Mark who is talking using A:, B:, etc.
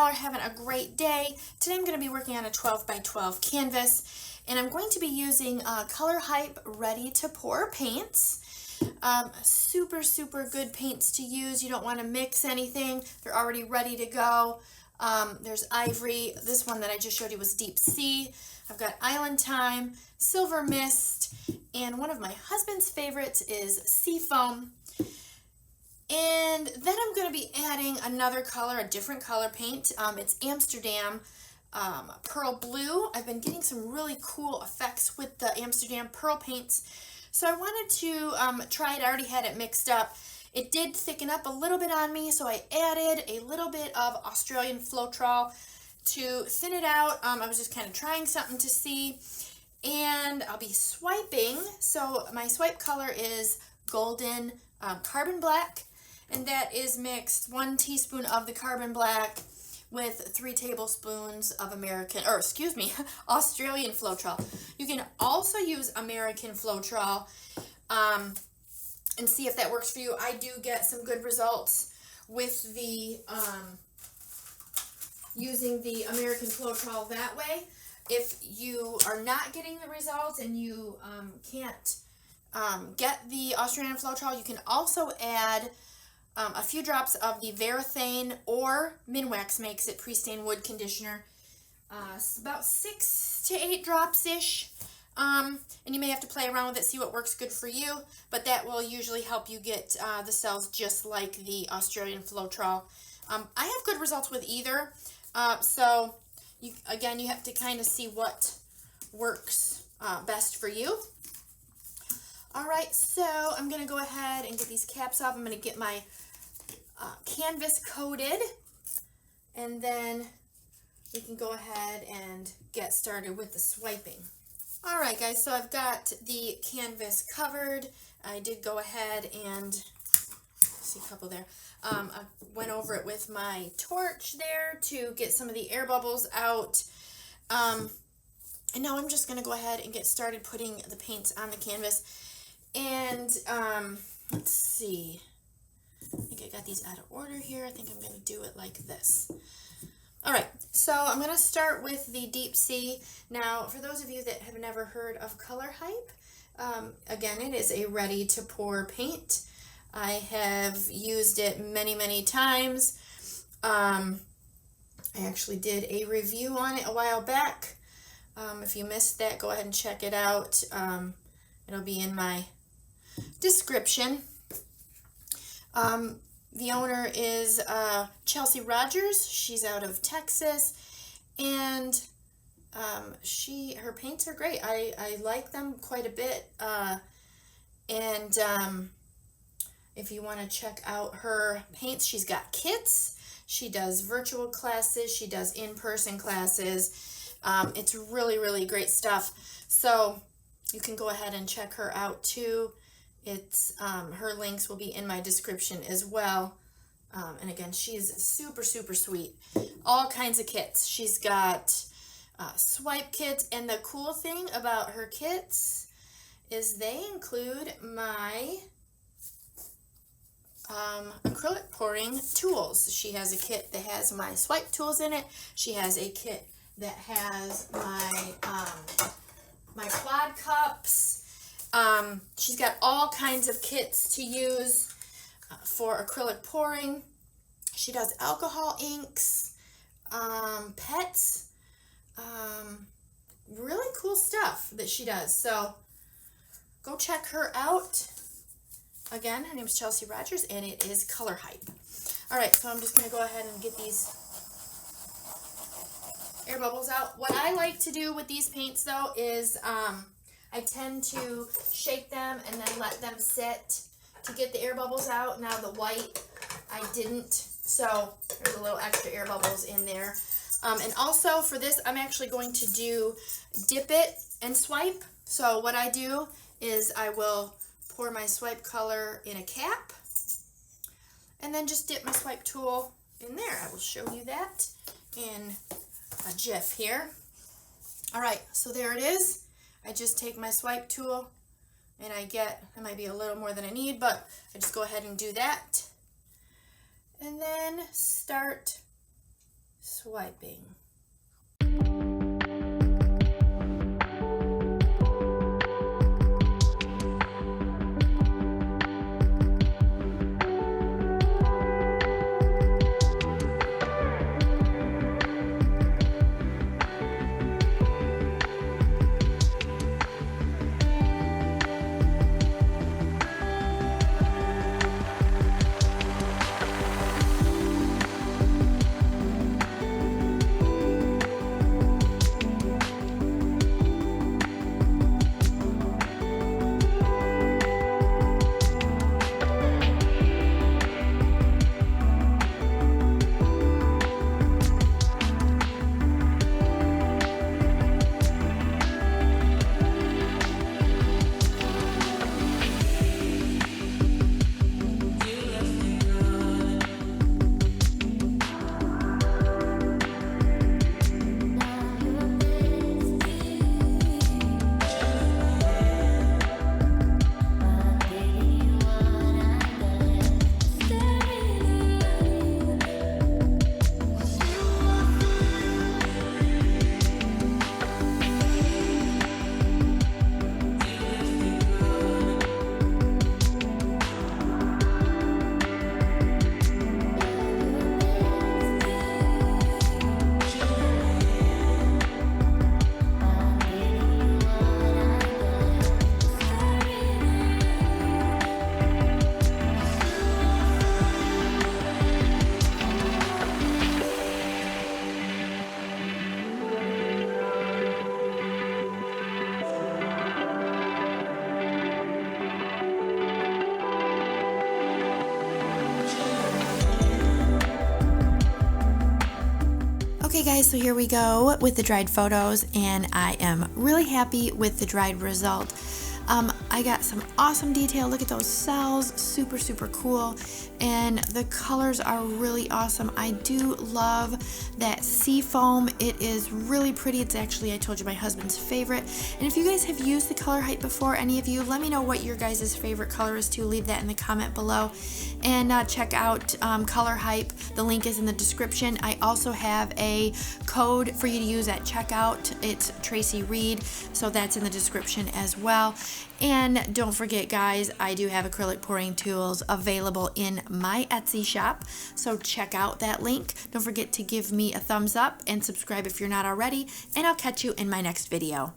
A: y'all are having a great day. Today I'm going to be working on a 12 by 12 canvas, and I'm going to be using ColorHype Ready to Pour paints. Super good paints to use. You don't want to mix anything. They're already ready to go. There's Ivory. This one that I just showed you was Deep Sea. I've got Island Time, Silver Mist, and one of my husband's favorites is Seafoam. And then I'm going to be adding another color, a different color paint. It's Amsterdam Pearl Blue. I've been getting some really cool effects with the Amsterdam Pearl paints. So I wanted to try it. I already had it mixed up. It did thicken up a little bit on me, so I added a little bit of Australian Floetrol to thin it out. I was just kind of trying something to see. And I'll be swiping. So my swipe color is golden carbon black. And that is mixed 1 teaspoon of the carbon black with 3 tablespoons of Australian Floetrol. You can also use American Floetrol and see if that works for you. I do get some good results with the using the American Floetrol that way. If you are not getting the results and you can't get the Australian Floetrol, you can also add a few drops of the Varathane, or Minwax makes it pre-stained wood conditioner. About 6 to 8 drops-ish. And you may have to play around with it, see what works good for you. But that will usually help you get the cells just like the Australian Floetrol. I have good results with either. So, again, you have to kind of see what works best for you. Alright, so I'm going to go ahead and get these caps off. I'm going to get my canvas coated, and then we can go ahead and get started with the swiping. Alright guys, so I've got the canvas covered. I did go ahead and, see a couple there, I went over it with my torch there to get some of the air bubbles out. And now I'm just going to go ahead and get started putting the paints on the canvas. And let's see, I think I got these out of order here. I think I'm going to do it like this. Alright, so I'm going to start with the Deep Sea. Now, for those of you that have never heard of ColorHype, again, it is a ready to pour paint. I have used it many times. I actually did a review on it a while back. If you missed that, go ahead and check it out. It'll be in my description. The owner is Chelsea Rogers. She's out of Texas, and her paints are great. I like them quite a bit. And if you want to check out her paints, she's got kits. She does virtual classes. She does in-person classes. It's really great stuff. So you can go ahead and check her out too. It's her links will be in my description as well. And again, she's super sweet. All kinds of kits. She's got swipe kits, and the cool thing about her kits is they include my acrylic pouring tools. She has a kit that has my swipe tools in it. She has a kit that has my quad cups. She's got all kinds of kits to use for acrylic pouring. She does alcohol inks, pets, really cool stuff that she does. So go check her out. Again, her name is Chelsea Rogers, and it is ColorHype. Alright, so I'm just going to go ahead and get these air bubbles out. What I like to do with these paints, though, is I tend to shake them and then let them sit to get the air bubbles out. Now the white, I didn't, so there's a little extra air bubbles in there. And also for this, I'm actually going to do dip it and swipe. So what I do is I will pour my swipe color in a cap and then just dip my swipe tool in there. I will show you that in a jiff here. Alright, so there it is. I just take my swipe tool and it might be a little more than I need, but I just go ahead and do that. And then start swiping. Okay guys, so here we go with the dried photos, and I am really happy with the dried result. I got some awesome detail. Look at those cells, super, super cool. And the colors are really awesome. I do love that sea foam. It is really pretty. It's actually, I told you, my husband's favorite. And if you guys have used the ColorHype before, any of you, let me know what your guys' favorite color is too. Leave that in the comment below. And check out ColorHype. The link is in the description. I also have a code for you to use at checkout. It's Tracie Reed, so that's in the description as well. And don't forget guys, I do have acrylic pouring tools available in my Etsy shop, so check out that link. Don't forget to give me a thumbs up and subscribe if you're not already, and I'll catch you in my next video.